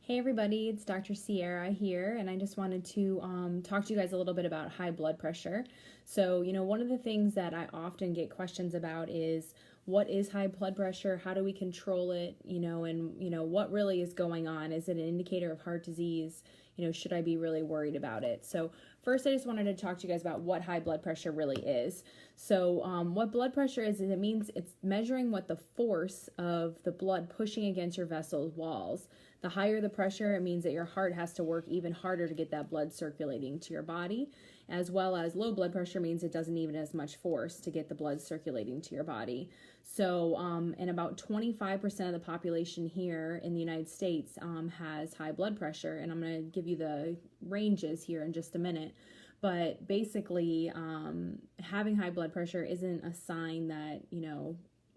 Hey everybody, it's Dr. Sierra here, and I just wanted to talk to you guys a little bit about high blood pressure. So, one of the things that I often get questions about is what is high blood pressure? How do we control it? And what really is going on? Is it an indicator of heart disease? Should I be really worried about it? So, first, I just wanted to talk to you guys about what high blood pressure really is. So, what blood pressure is it means it's measuring what the force of the blood pushing against your vessel walls. The higher the pressure, it means that your heart has to work even harder to get that blood circulating to your body, as well as low blood pressure means it doesn't need as much force to get the blood circulating to your body. So, and about 25% of the population here in the United States has high blood pressure, and I'm going to give you the ranges here in just a minute. But basically, having high blood pressure isn't a sign that,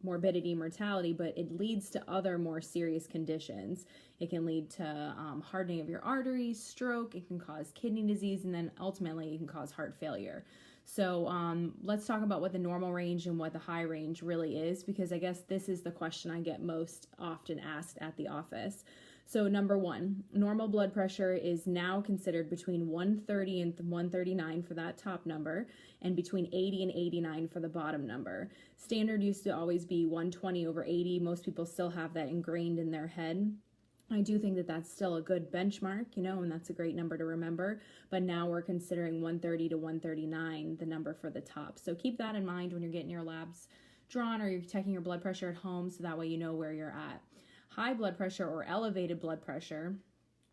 morbidity, mortality, but it leads to other more serious conditions. It can lead to hardening of your arteries, stroke, it can cause kidney disease, and then ultimately it can cause heart failure. So let's talk about what the normal range and what the high range really is, because I guess this is the question I get most often asked at the office. So number one, normal blood pressure is now considered between 130 and 139 for that top number, and between 80 and 89 for the bottom number. Standard used to always be 120 over 80. Most people still have that ingrained in their head. I do think that that's still a good benchmark, and that's a great number to remember. But now we're considering 130 to 139, the number for the top. So keep that in mind when you're getting your labs drawn or you're checking your blood pressure at home, so that way you know where you're at. High blood pressure or elevated blood pressure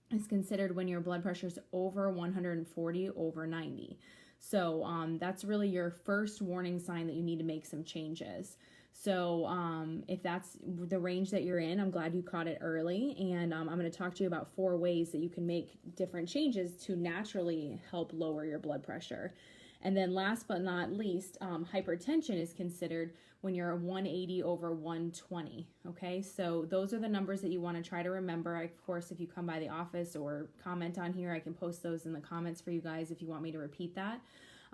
is considered when your blood pressure is over 140 over 90. So that's really your first warning sign that you need to make some changes. So if that's the range that you're in, I'm glad you caught it early. And I'm going to talk to you about 4 ways that you can make different changes to naturally help lower your blood pressure. And then last but not least, hypertension is considered when you're 180 over 120, okay? So those are the numbers that you want to try to remember. Of course, if you come by the office or comment on here, I can post those in the comments for you guys if you want me to repeat that.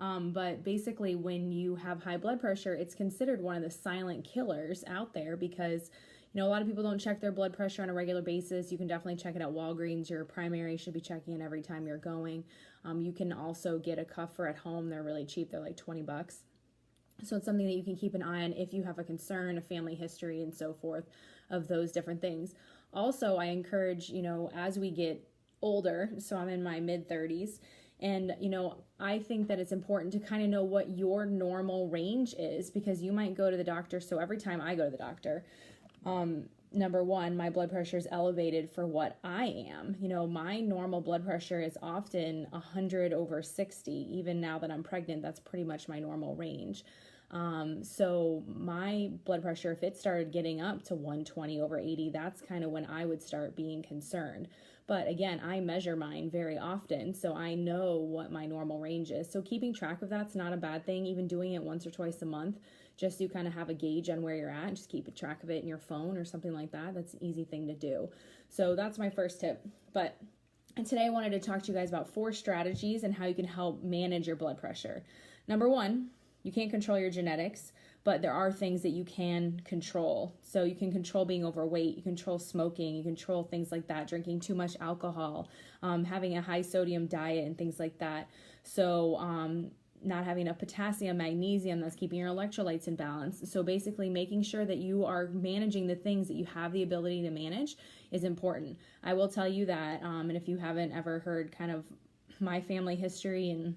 But basically, when you have high blood pressure, it's considered one of the silent killers out there because a lot of people don't check their blood pressure on a regular basis. You can definitely check it at Walgreens. Your primary should be checking it every time you're going. You can also get a cuffer at home. They're really cheap. They're like $20. So it's something that you can keep an eye on if you have a concern, a family history, and so forth of those different things. Also, I encourage, as we get older, so I'm in my mid-30s, and, I think that it's important to kind of know what your normal range is, because you might go to the doctor. So every time I go to the doctor, number one, my blood pressure is elevated for what I am. My normal blood pressure is often 100 over 60. Even now that I'm pregnant, that's pretty much my normal range. So my blood pressure, if it started getting up to 120 over 80, that's kind of when I would start being concerned. But again, I measure mine very often, so I know what my normal range is. So keeping track of that's not a bad thing. Even doing it once or twice a month, just to kind of have a gauge on where you're at, and just keep a track of it in your phone or something like that. That's an easy thing to do. So that's my first tip. And today I wanted to talk to you guys about 4 strategies and how you can help manage your blood pressure. Number one, you can't control your genetics, but there are things that you can control. So you can control being overweight, you control smoking, you control things like that, drinking too much alcohol, having a high sodium diet and things like that. So not having enough potassium, magnesium, that's keeping your electrolytes in balance. So basically making sure that you are managing the things that you have the ability to manage is important. I will tell you that, and if you haven't ever heard kind of my family history and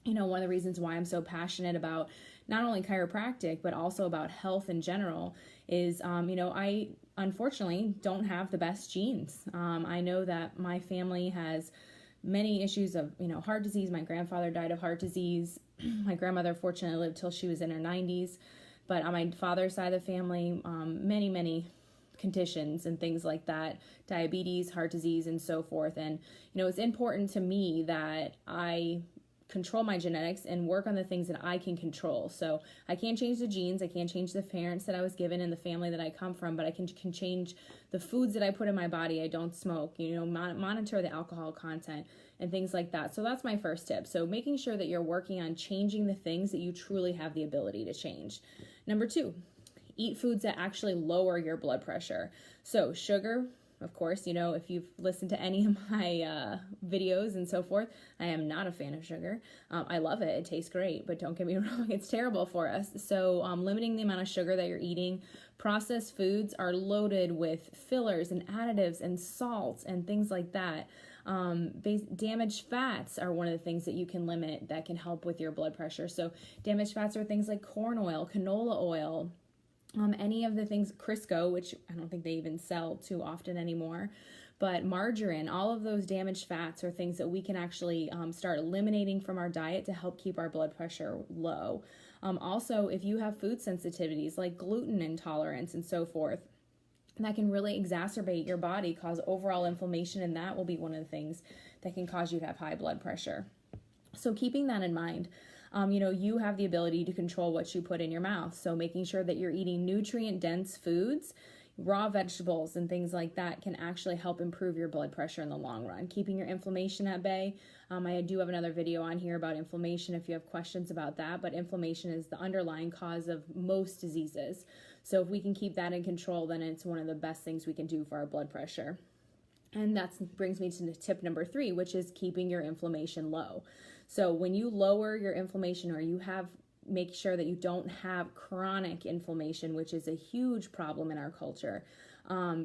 one of the reasons why I'm so passionate about not only chiropractic, but also about health in general is, I unfortunately don't have the best genes. I know that my family has many issues of, heart disease. My grandfather died of heart disease. My grandmother fortunately lived till she was in her 90s. But on my father's side of the family, many conditions and things like that, diabetes, heart disease, and so forth. And, it's important to me that I control my genetics and work on the things that I can control. So I can't change the genes, I can't change the parents that I was given and the family that I come from, but I can change the foods that I put in my body. I don't smoke, monitor the alcohol content and things like that. So that's my first tip. So making sure that you're working on changing the things that you truly have the ability to change. Number 2, eat foods that actually lower your blood pressure. So sugar, of course, you know, if you've listened to any of my videos and so forth, I am not a fan of sugar. I love it. It tastes great, but don't get me wrong, it's terrible for us. So limiting the amount of sugar that you're eating. Processed foods are loaded with fillers and additives and salts and things like that. Damaged fats are one of the things that you can limit that can help with your blood pressure. So damaged fats are things like corn oil, canola oil, any of the things, Crisco, which I don't think they even sell too often anymore, but margarine, all of those damaged fats are things that we can actually start eliminating from our diet to help keep our blood pressure low. Also, if you have food sensitivities like gluten intolerance and so forth, that can really exacerbate your body, cause overall inflammation, and that will be one of the things that can cause you to have high blood pressure. So keeping that in mind, you have the ability to control what you put in your mouth. So making sure that you're eating nutrient-dense foods, raw vegetables and things like that can actually help improve your blood pressure in the long run. Keeping your inflammation at bay. I do have another video on here about inflammation if you have questions about that, but inflammation is the underlying cause of most diseases. So if we can keep that in control, then it's one of the best things we can do for our blood pressure. And that brings me to tip number 3, which is keeping your inflammation low. So when you lower your inflammation, or make sure that you don't have chronic inflammation, which is a huge problem in our culture,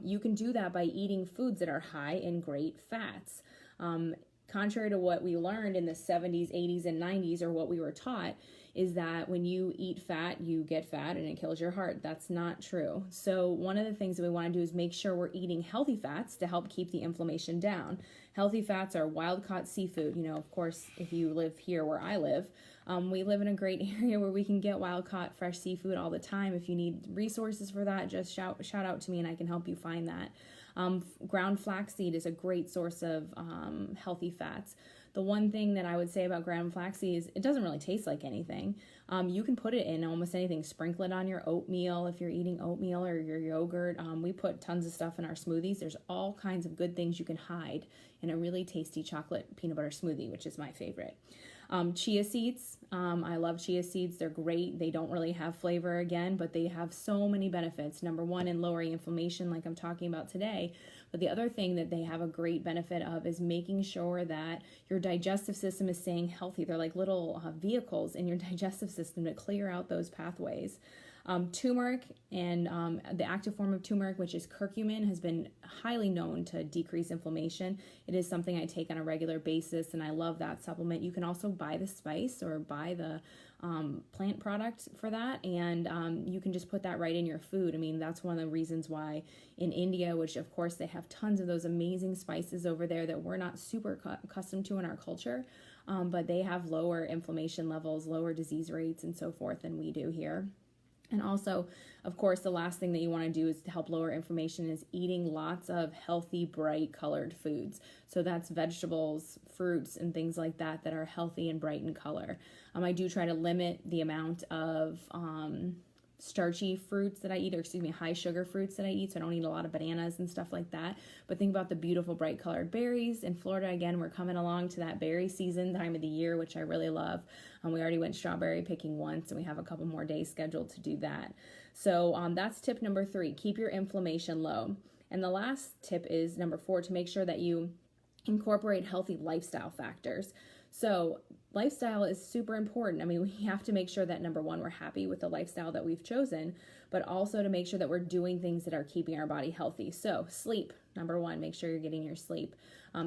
you can do that by eating foods that are high in great fats. Contrary to what we learned in the 70s, 80s, and 90s, or what we were taught, is that when you eat fat, you get fat and it kills your heart. That's not true. So one of the things that we want to do is make sure we're eating healthy fats to help keep the inflammation down. Healthy fats are wild-caught seafood. You know, of course, if you live here where I live, we live in a great area where we can get wild-caught fresh seafood all the time. If you need resources for that, just shout out to me and I can help you find that. Ground flaxseed is a great source of healthy fats. The one thing that I would say about ground flaxseed is it doesn't really taste like anything. You can put it in almost anything. Sprinkle it on your oatmeal if you're eating oatmeal, or your yogurt. We put tons of stuff in our smoothies. There's all kinds of good things you can hide in a really tasty chocolate peanut butter smoothie, which is my favorite. Chia seeds. I love chia seeds. They're great. They don't really have flavor again, but they have so many benefits. Number one, in lowering inflammation, like I'm talking about today. But the other thing that they have a great benefit of is making sure that your digestive system is staying healthy. They're like little vehicles in your digestive system to clear out those pathways. Turmeric and the active form of turmeric, which is curcumin, has been highly known to decrease inflammation. It is something I take on a regular basis, and I love that supplement. You can also buy the spice or buy the plant product for that, and you can just put that right in your food. I mean, that's one of the reasons why in India, which of course they have tons of those amazing spices over there that we're not super accustomed to in our culture, but they have lower inflammation levels, lower disease rates, and so forth than we do here. And also, of course, the last thing that you want to do is to help lower inflammation is eating lots of healthy, bright colored foods. So that's vegetables, fruits, and things like that that are healthy and bright in color. I do try to limit the amount of starchy fruits that I eat, or high sugar fruits that I eat, so I don't eat a lot of bananas and stuff like that. But think about the beautiful bright colored berries. In Florida, again, we're coming along to that berry season time of the year, which I really love. We already went strawberry picking once, and we have a couple more days scheduled to do that. So that's tip number 3, keep your inflammation low. And the last tip is number 4, to make sure that you incorporate healthy lifestyle factors. So lifestyle is super important. I mean, we have to make sure that, number 1, we're happy with the lifestyle that we've chosen, but also to make sure that we're doing things that are keeping our body healthy. So sleep, number 1, make sure you're getting your sleep.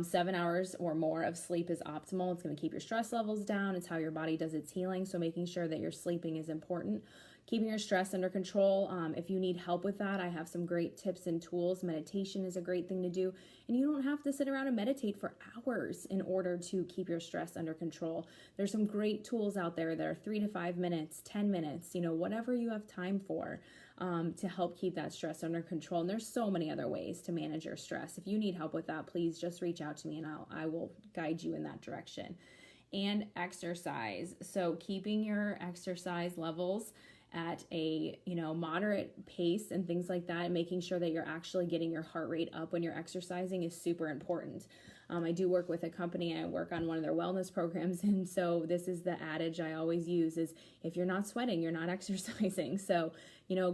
7 hours or more of sleep is optimal. It's going to keep your stress levels down. It's how your body does its healing. So making sure that you're sleeping is important. Keeping your stress under control. If you need help with that, I have some great tips and tools. Meditation is a great thing to do. And you don't have to sit around and meditate for hours in order to keep your stress under control. There's some great tools out there that are 3 to 5 minutes, 10 minutes, whatever you have time for, to help keep that stress under control. And there's so many other ways to manage your stress. If you need help with that, please just reach out to me and I will guide you in that direction. And exercise. So keeping your exercise levels at a moderate pace and things like that, and making sure that you're actually getting your heart rate up when you're exercising is super important. I do work with a company. I work on one of their wellness programs. And so this is the adage I always use is if you're not sweating, you're not exercising. So,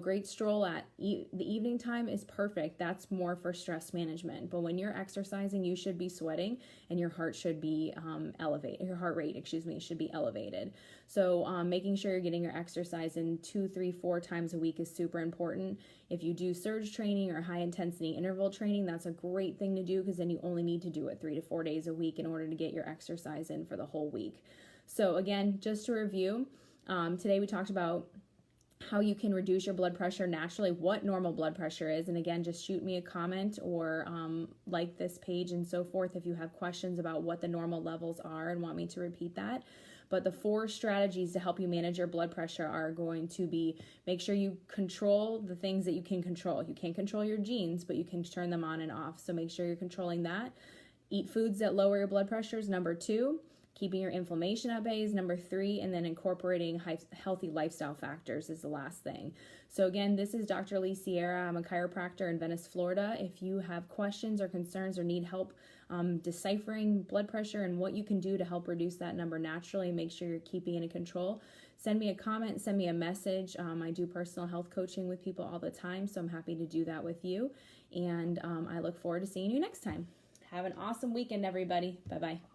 great stroll at the evening time is perfect. That's more for stress management. But when you're exercising, you should be sweating and your heart should be elevated. Your heart rate, should be elevated. So making sure you're getting your exercise in 2, 3, 4 times a week is super important. If you do surge training or high intensity interval training, that's a great thing to do because then you only need to do it 3 to 4 days a week in order to get your exercise in for the whole week. So again, just to review, today we talked about how you can reduce your blood pressure naturally, what normal blood pressure is. And again, just shoot me a comment or like this page and so forth if you have questions about what the normal levels are and want me to repeat that. But the 4 strategies to help you manage your blood pressure are going to be make sure you control the things that you can control. You can't control your genes, but you can turn them on and off. So make sure you're controlling that. Eat foods that lower your blood pressure is number 2. Keeping your inflammation at bay is number 3, and then incorporating healthy lifestyle factors is the last thing. So again, this is Dr. Lee Sierra. I'm a chiropractor in Venice, Florida. If you have questions or concerns or need help deciphering blood pressure and what you can do to help reduce that number naturally, make sure you're keeping it in control, send me a comment, send me a message. I do personal health coaching with people all the time, so I'm happy to do that with you. And I look forward to seeing you next time. Have an awesome weekend, everybody. Bye-bye.